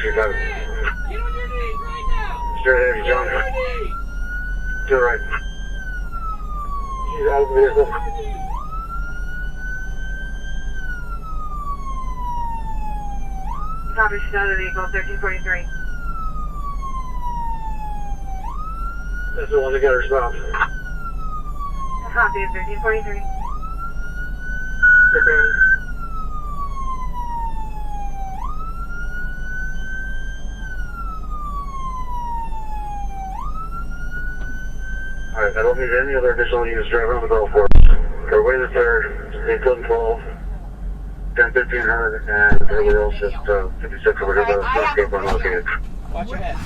she's got it. Get on your knees right now. Straight ahead, John. Get on your knees. To the right. She's out of the vehicle. Copy, she's out of the vehicle, 1343. That's the one that got her stopped. Copy, 1343. Alright, I don't need any other additional units driving on the golf course. Everybody that's there, 812, 1015 her, and everybody else just 56 over here by the escape unlocated. Watch your head.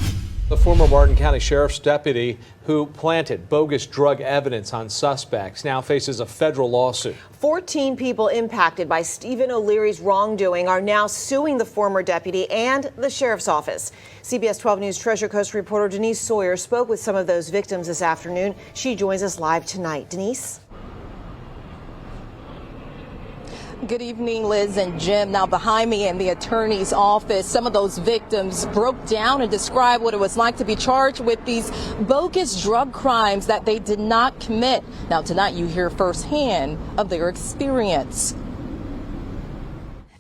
The former Martin County Sheriff's deputy who planted bogus drug evidence on suspects now faces a federal lawsuit. 14 people impacted by Stephen O'Leary's wrongdoing are now suing the former deputy and the sheriff's office. CBS 12 News Treasure Coast reporter Denise Sawyer spoke with some of those victims this afternoon. She joins us live tonight. Denise? Good evening, Liz and Jim. Now behind me in the attorney's office, some of those victims broke down and described what it was like to be charged with these bogus drug crimes that they did not commit. Now tonight you hear firsthand of their experience.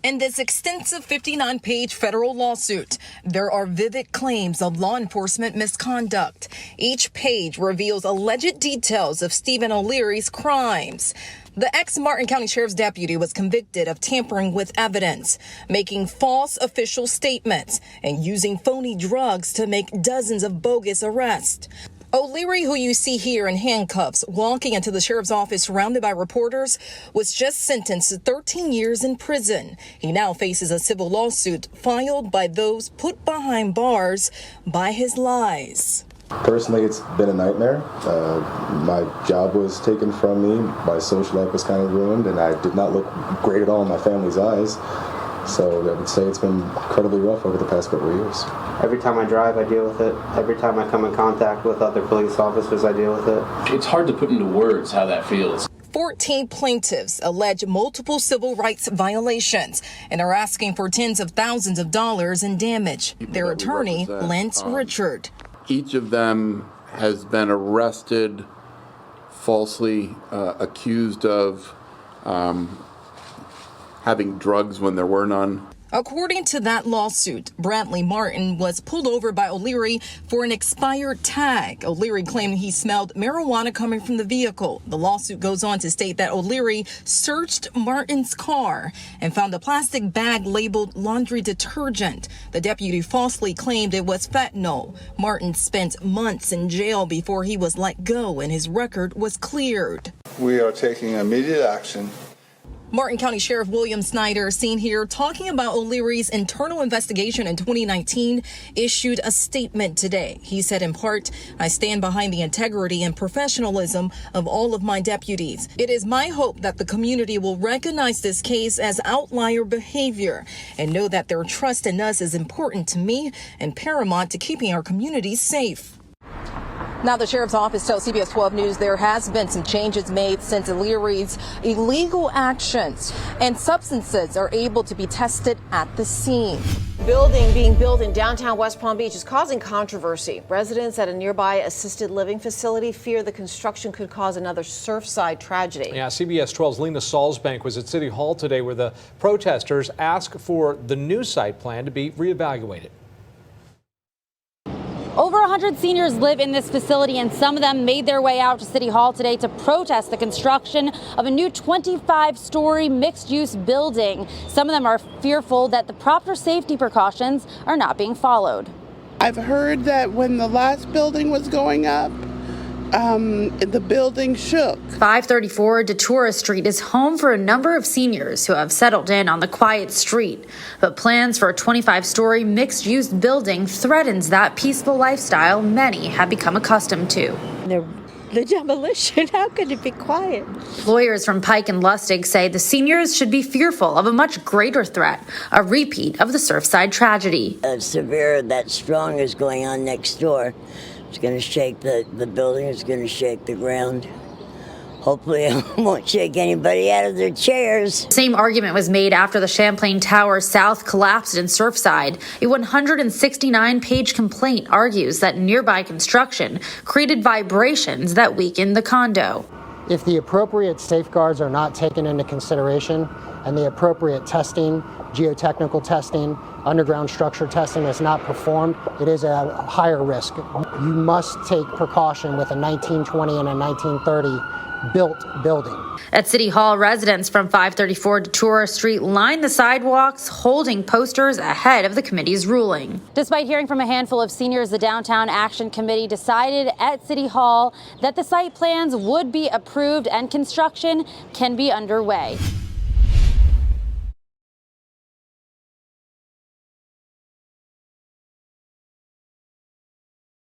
In this extensive 59-page federal lawsuit, there are vivid claims of law enforcement misconduct. Each page reveals alleged details of Stephen O'Leary's crimes. The ex-Martin County Sheriff's deputy was convicted of tampering with evidence, making false official statements, and using phony drugs to make dozens of bogus arrests. O'Leary, who you see here in handcuffs, walking into the sheriff's office surrounded by reporters, was just sentenced to 13 years in prison. He now faces a civil lawsuit filed by those put behind bars by his lies. Personally, it's been a nightmare. My job was taken from me. My social life was kind of ruined, and I did not look great at all in my family's eyes. So I would say it's been incredibly rough over the past couple of years. Every time I drive, I deal with it. Every time I come in contact with other police officers, I deal with it. It's hard to put into words how that feels. 14 plaintiffs allege multiple civil rights violations and are asking for tens of thousands of dollars in damage. Their attorney, Lance Richard. Each of them has been arrested, falsely accused of having drugs when there were none. According to that lawsuit, Bradley Martin was pulled over by O'Leary for an expired tag. O'Leary claimed he smelled marijuana coming from the vehicle. The lawsuit goes on to state that O'Leary searched Martin's car and found a plastic bag labeled laundry detergent. The deputy falsely claimed it was fentanyl. Martin spent months in jail before he was let go and his record was cleared. We are taking immediate action. Martin County Sheriff William Snyder, seen here talking about O'Leary's internal investigation in 2019, issued a statement today. He said in part, "I stand behind the integrity and professionalism of all of my deputies. It is my hope that the community will recognize this case as outlier behavior and know that their trust in us is important to me and paramount to keeping our communities safe." Now, the sheriff's office tells CBS 12 News there has been some changes made since O'Leary's illegal actions, and substances are able to be tested at the scene. Building being built in downtown West Palm Beach is causing controversy. Residents at a nearby assisted living facility fear the construction could cause another Surfside tragedy. Yeah, CBS 12's Lena Salzbank was at City Hall today where the protesters asked for the new site plan to be reevaluated. Over 100 seniors live in this facility, and some of them made their way out to City Hall today to protest the construction of a new 25-story mixed-use building. Some of them are fearful that the proper safety precautions are not being followed. I've heard that when the last building was going up, the building shook. 534 Datura Street is home for a number of seniors who have settled in on the quiet street. But plans for a 25-story mixed-use building threatens that peaceful lifestyle many have become accustomed to. The demolition, how could it be quiet? Lawyers from Pike and Lustig say the seniors should be fearful of a much greater threat, a repeat of the Surfside tragedy. Severe, that strong is going on next door. It's going to shake the building, it's going to shake the ground. Hopefully I won't shake anybody out of their chairs. Same argument was made after the Champlain Tower South collapsed in Surfside. A 169-page complaint argues that nearby construction created vibrations that weakened the condo. If the appropriate safeguards are not taken into consideration and the appropriate testing, geotechnical testing, underground structure testing is not performed, it is a higher risk. You must take precaution with a 1920 and a 1930 built building. At City Hall, residents from 534 Detura Street lined the sidewalks, holding posters ahead of the committee's ruling. Despite hearing from a handful of seniors, the Downtown Action Committee decided at City Hall that the site plans would be approved and construction can be underway.